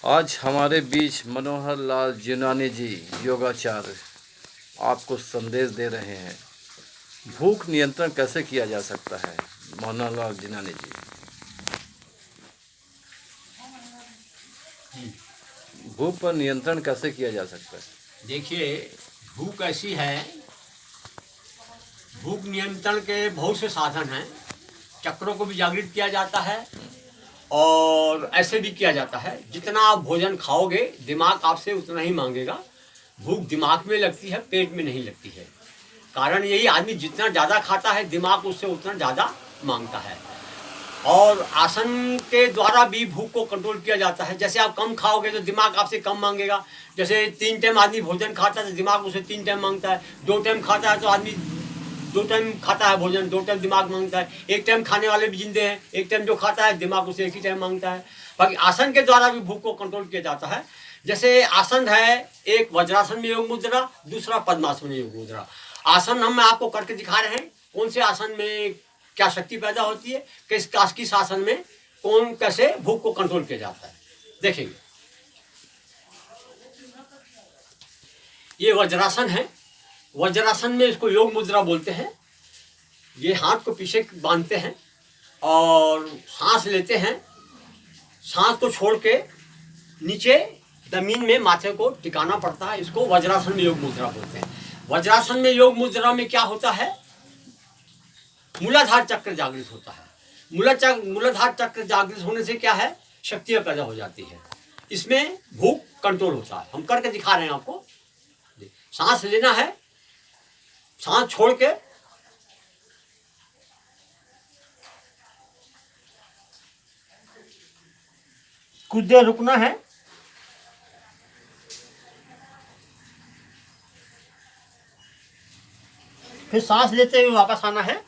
आज हमारे बीच मनोहर लाल जिनानी जी योगाचार्य आपको संदेश दे रहे हैं। भूख नियंत्रण कैसे किया जा सकता है? मनोहर लाल जिनानी जी, भूख पर नियंत्रण कैसे किया जा सकता है? देखिए, भूख ऐसी है, भूख नियंत्रण के बहुत से साधन हैं। चक्रों को भी जागृत किया जाता है और ऐसे भी किया जाता है। जितना आप भोजन खाओगे दिमाग आपसे उतना ही मांगेगा। भूख दिमाग में लगती है, पेट में नहीं लगती है। कारण यही, आदमी जितना ज़्यादा खाता है दिमाग उससे उतना ज़्यादा मांगता है। और आसन के द्वारा भी भूख को कंट्रोल किया जाता है। जैसे आप कम खाओगे तो दिमाग आपसे कम मांगेगा। जैसे 3 टाइम आदमी भोजन खाता है तो दिमाग उसे 3 टाइम मांगता है। 2 टाइम खाता है तो आदमी 2 टाइम खाता है भोजन, 2 टाइम दिमाग मांगता है। 1 टाइम खाने वाले भी जिंदे हैं, 1 टाइम जो खाता है दिमाग उसे 1 ही टाइम मांगता है। बाकी आसन के द्वारा भी भूख को कंट्रोल किया जाता है। जैसे आसन है, एक वज्रासन में योग मुद्रा, दूसरा पद्मासन में योग मुद्रा। आसन हम आपको करके दिखा रहे हैं, कौन से आसन में क्या शक्ति पैदा होती है, किस आसन में कौन कैसे भूख को कंट्रोल किया जाता है, देखेंगे। ये वज्रासन है। वज्रासन में इसको योग मुद्रा बोलते हैं। ये हाथ को पीछे बांधते हैं और सांस लेते हैं। सांस को छोड़ के नीचे जमीन में माथे को टिकाना पड़ता है। इसको वज्रासन में योग मुद्रा बोलते हैं। वज्रासन में योग मुद्रा में क्या होता है, मूलाधार चक्र जागृत होता है। मूलाधार चक्र जागृत होने से क्या है, शक्तियां पैदा हो जाती है। इसमें भूख कंट्रोल होता है। हम करके दिखा रहे हैं आपको। सांस लेना है, सांस छोड़ के कुछ देर रुकना है, फिर सांस लेते हुए वापस आना है।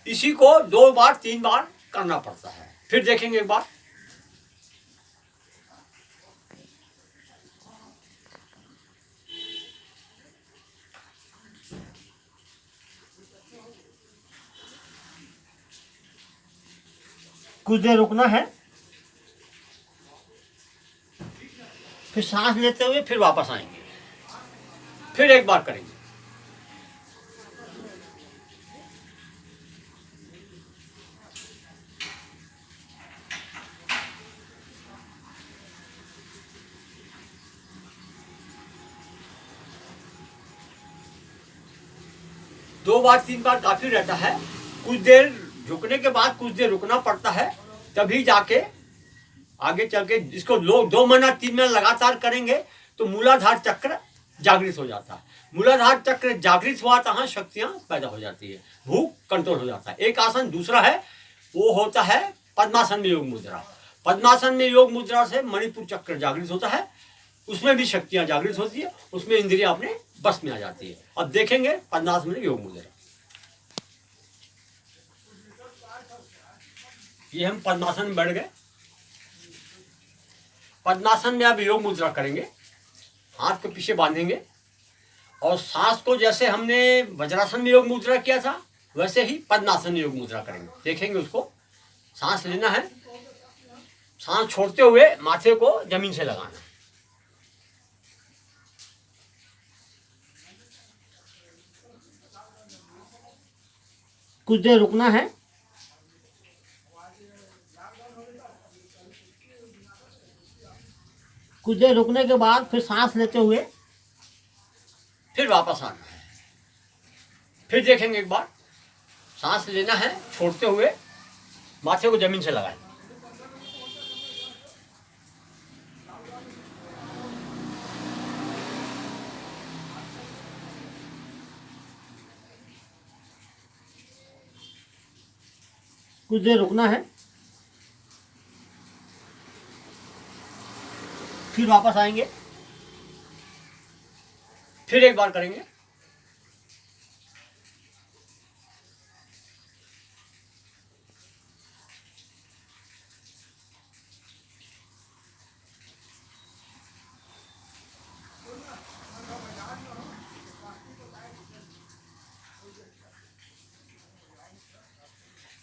इसी को 2 बार 3 बार करना पड़ता है। फिर देखेंगे एक बार। कुछ देर रुकना है, फिर सांस लेते हुए फिर वापस आएंगे। फिर एक बार करेंगे। दो बार 3 बार काफी रहता है। कुछ देर झुकने के बाद कुछ देर रुकना पड़ता है, तभी जाके आगे चल के इसको लोग 2 महीना 3 महीना लगातार करेंगे तो मूलाधार चक्र जागृत हो जाता है। मूलाधार चक्र जागृत हुआ तो शक्तियां पैदा हो जाती है, भूख कंट्रोल हो जाता है। एक आसन दूसरा है, वो होता है पद्मासन में योग मुद्रा। पद्मासन में योग मुद्रा से मणिपुर चक्र जागृत होता है। उसमें भी शक्तियां जागृत होती है, उसमें इंद्रियां अपने बस में आ जाती है। अब देखेंगे पद्मासन में योग मुद्रा। ये हम पद्मासन में बैठ गए। पद्मासन में अब योग मुद्रा करेंगे। हाथ को पीछे बांधेंगे और सांस को जैसे हमने वज्रासन में योग मुद्रा किया था वैसे ही पद्मासन में योग मुद्रा करेंगे। देखेंगे उसको। सांस लेना है, सांस छोड़ते हुए माथे को जमीन से लगाना है। कुछ देर रुकना है, कुछ देर रुकने के बाद फिर सांस लेते हुए फिर वापस आना है। फिर देखेंगे एक बार। सांस लेना है, छोड़ते हुए माथे को जमीन से लगाएं। कुछ देर रुकना है, फिर वापस आएंगे। फिर एक बार करेंगे।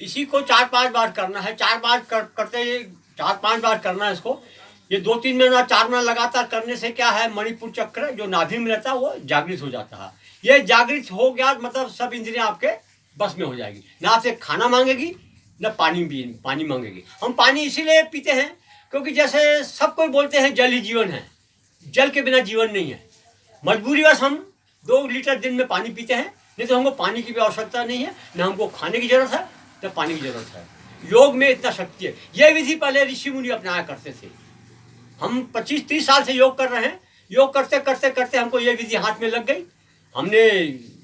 इसी को 4-5 बार करना है। 4 बार करते 4-5 बार करना है इसको। ये 2-3 महीना 4 महीना लगातार करने से क्या है, मणिपुर चक्र जो नाभि में रहता है वो जागृत हो जाता है। ये जागृत हो गया मतलब सब इंद्रियां आपके बस में हो जाएगी, ना आपसे खाना मांगेगी ना पानी मांगेगी। हम पानी इसीलिए पीते हैं क्योंकि जैसे सब कोई बोलते हैं जल ही जीवन है, जल के बिना जीवन नहीं है। मजबूरीवश हम 2 लीटर दिन में पानी पीते हैं, नहीं तो हमको पानी की भी आवश्यकता नहीं है, ना हमको खाने की जरूरत है ना पानी की जरूरत है। योग में इतना शक्ति है। ये विधि पहले ऋषि मुनि अपनाया करते थे। हम 25-30 साल से योग कर रहे हैं। योग करते करते करते हमको ये विधि हाथ में लग गई। हमने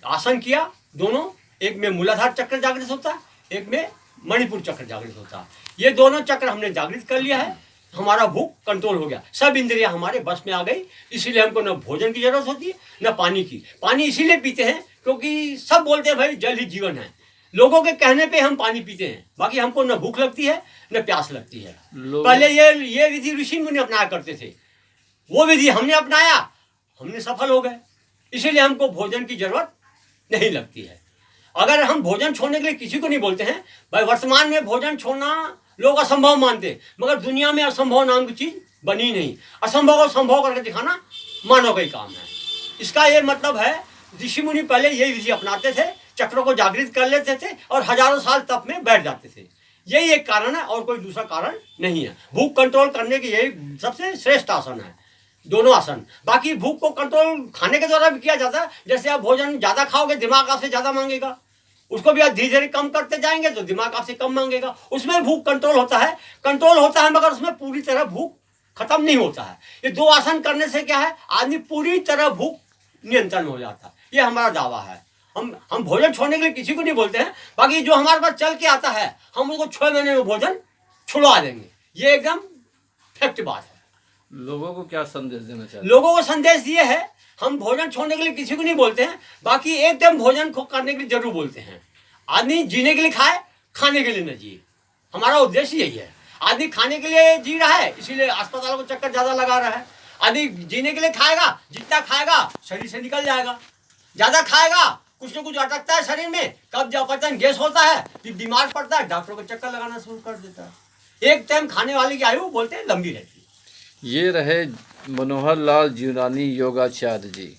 आसन किया दोनों, एक में मूलाधार चक्र जागृत होता है, एक में मणिपुर चक्र जागृत होता है। ये दोनों चक्र हमने जागृत कर लिया है, हमारा भूख कंट्रोल हो गया, सब इंद्रियां हमारे बस में आ गई। इसीलिए हमको न भोजन की जरूरत होती है न पानी की। पानी इसीलिए पीते हैं क्योंकि सब बोलते हैं भाई जल ही जीवन है। लोगों के कहने पे हम पानी पीते हैं, बाकी हमको न भूख लगती है न प्यास लगती है। पहले ये विधि ऋषि मुनि अपनाया करते थे, वो विधि हमने अपनाया, हमने सफल हो गए। इसीलिए हमको भोजन की जरूरत नहीं लगती है। अगर हम भोजन छोड़ने के लिए किसी को नहीं बोलते हैं, भाई वर्तमान में भोजन छोड़ना लोग असंभव मानते, मगर दुनिया में असंभव नाम की चीज बनी नहीं। असंभव को संभव करके दिखाना मानव का ही काम है। इसका ये मतलब है ऋषि मुनि पहले यही विधि अपनाते थे, चक्रों को जागृत कर लेते थे और हजारों साल तप में बैठ जाते थे। यही एक कारण है और कोई दूसरा कारण नहीं है। भूख कंट्रोल करने की यही सबसे श्रेष्ठ आसन है, दोनों आसन। बाकी भूख को कंट्रोल खाने के द्वारा भी किया जाता है। जैसे आप भोजन ज्यादा खाओगे दिमाग आपसे ज्यादा मांगेगा, उसको भी आप धीरे धीरे कम करते जाएंगे तो दिमाग आपसे कम मांगेगा। उसमें भूख कंट्रोल होता है मगर उसमें पूरी तरह भूख खत्म नहीं होता है। ये 2 आसन करने से क्या है, आदमी पूरी तरह भूख नियंत्रण हो जाता है। ये हमारा दावा है। हम भोजन छोड़ने के लिए किसी को नहीं बोलते हैं, बाकी जो हमारे पास चल के आता है हम उसको 6 महीने में भोजन छुड़वा देंगे। ये एकदम फैक्ट बात है। लोगों को क्या संदेश देना चाहिए? लोगों को संदेश ये है, हम भोजन छोड़ने के लिए किसी को नहीं बोलते हैं, बाकी एक टाइम भोजन को करने के लिए जरूर बोलते हैं। आदमी जीने के लिए खाए, खाने के लिए न जिए। हमारा उद्देश्य यही है। आदमी खाने के लिए जी रहा है इसीलिए अस्पतालों को चक्कर ज्यादा लगा रहा है। आदमी जीने के लिए खाएगा, जितना खाएगा शरीर से निकल जाएगा। ज्यादा खाएगा कुछ न कुछ अटकता है शरीर में, कब्ज अपचन गैस होता है, फिर बीमार पड़ता है, डॉक्टरों को चक्कर लगाना शुरू कर देता है। एक टाइम खाने वाले की आयु बोलते हैं लंबी रहती है। ये रहे मनोहर लाल जीवनानी योगाचार्य जी।